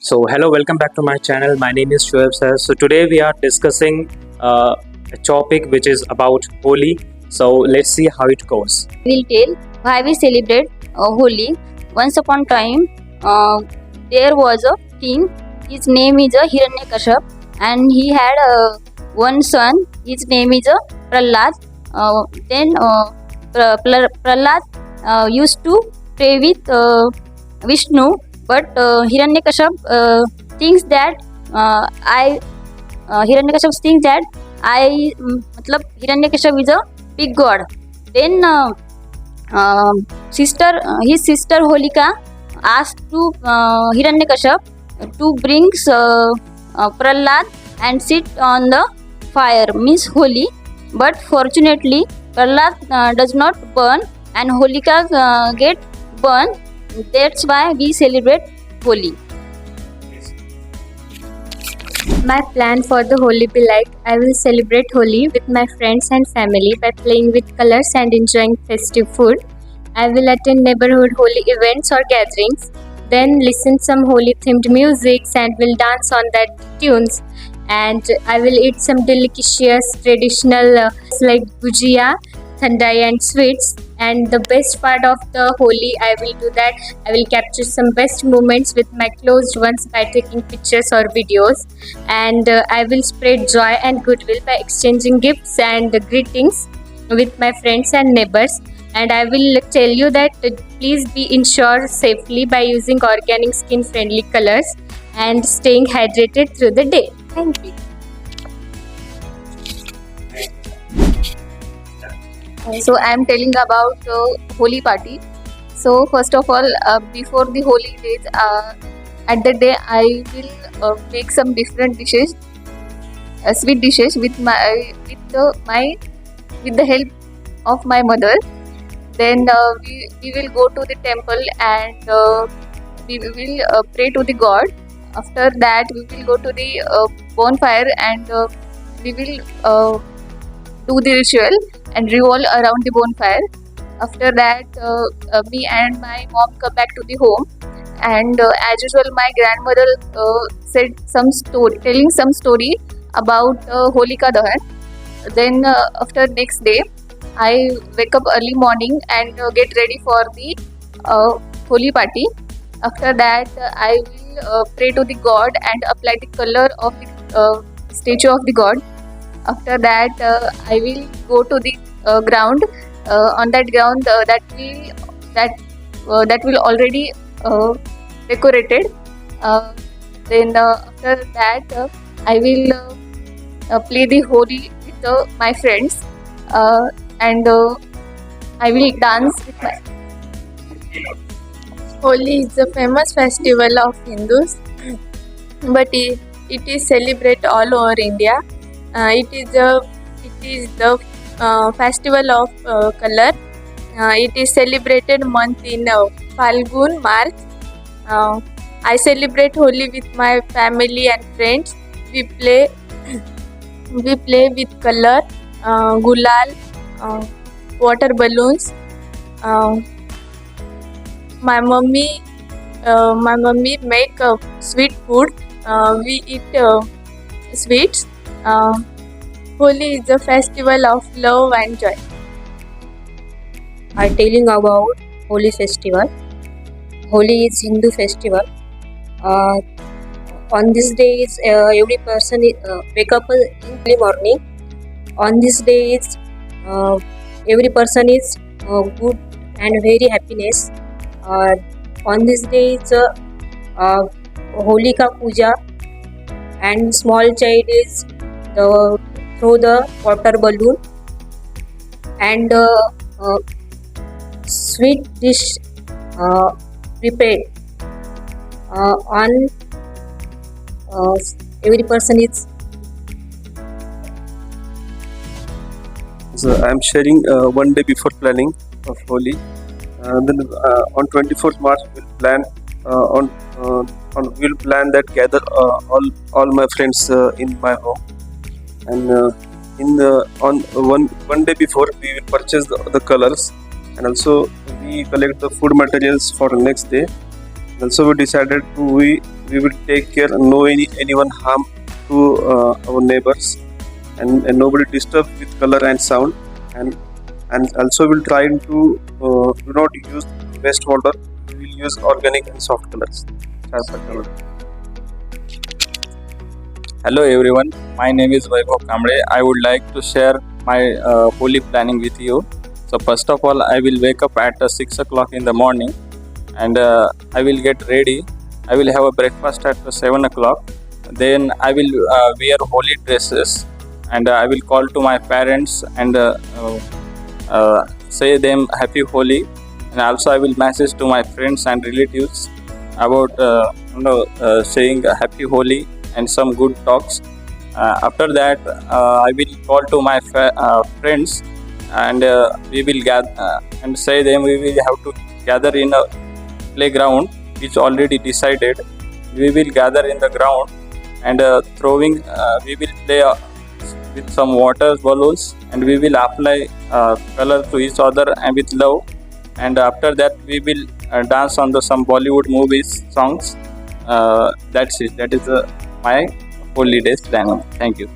So hello, welcome back to my channel. My name is Shoaib sir. So today we are discussing a topic which is about Holi. So let's see how it goes. Will tell why we celebrate Holi. Once upon a time, there was a king. His name is Hiranyakashap, and he had one son. His name is Prahlad. Prahlad used to pray with Vishnu, but thinks that I Hiranyakashap thinks that Hiranyakashap is a big god. Then his sister Holika asked to Hiranyakashap to bring Prahlad and sit on the fire, means Holi. But fortunately, Prahlad does not burn and Holika get burned. That's why we celebrate Holi. My plan for the Holi be like, I will celebrate Holi with my friends and family by playing with colors and enjoying festive food. I will attend neighborhood Holi events or gatherings, then listen some Holi themed music and will dance on that tunes. And I will eat some delicious traditional like gujia, thandai and sweets. And the best part of the Holi, I will do that. I will capture some best moments with my closed ones by taking pictures or videos. And I will spread joy and goodwill by exchanging gifts and greetings with my friends and neighbors. And I will tell you that please be insured safely by using organic skin friendly colors and staying hydrated through the day. Thank you. So I am telling about Holi party. So first of all, before the Holi days, at that day I will make some different dishes, sweet dishes with the help of my mother. Then we will go to the temple and we will pray to the God. After that, we will go to the bonfire and we will do the ritual and revolve around the bonfire. After that, me and my mom come back to the home, and as usual, my grandmother said some story, telling some story about Holika Dahan. Then after next day, I wake up early morning and get ready for the Holi party. After that, I will pray to the God and apply the color of the statue of the God. After that, I will go to the ground. On that ground, that will already decorated. Then after that, I will play the Holi with my friends, and I will dance with my. Holi is a famous festival of Hindus, but it is celebrated all over India. It is the festival of color. It is celebrated month in Falgun, March. I celebrate Holi with my family and friends. We play with color, gulal, water balloons. My mummy make sweet food. We eat sweets. Holi is a festival of love and joy. I telling about Holi festival. Holi is Hindu festival. On this day, is every person wake up in early morning. On this day, is every person is good and very happiness. On this day, it's Holika Puja, and small child is throw the water balloon, and sweet dish prepared on every person is. So I am sharing one day before planning of Holi. Then on 24th March we'll plan we'll plan that gather all my friends in my home, and on one day before we will purchase the colors, and also we collect the food materials for the next day. Also we decided to we will take care no anyone harm to our neighbors, and nobody disturb with color and sound, and also we'll try to do not use wastewater. We will use organic and soft colors. Hello everyone, my name is Vaibhav Kamble. I would like to share my Holi planning with you. So first of all, I will wake up at 6 o'clock in the morning, and I will get ready. I will have a breakfast at 7 o'clock. Then I will wear holy dresses, and I will call to my parents and say them happy Holi. And also I will message to my friends and relatives about saying happy Holi and some good talks. After that, I will call to my friends, and we will gather and say them we will have to gather in a playground which already decided. We will gather in the ground, and throwing we will play with some water balloons, and we will apply color to each other and with love. And after that we will dance on the some Bollywood movies songs. That's it. That is my holidays planning. Thank you.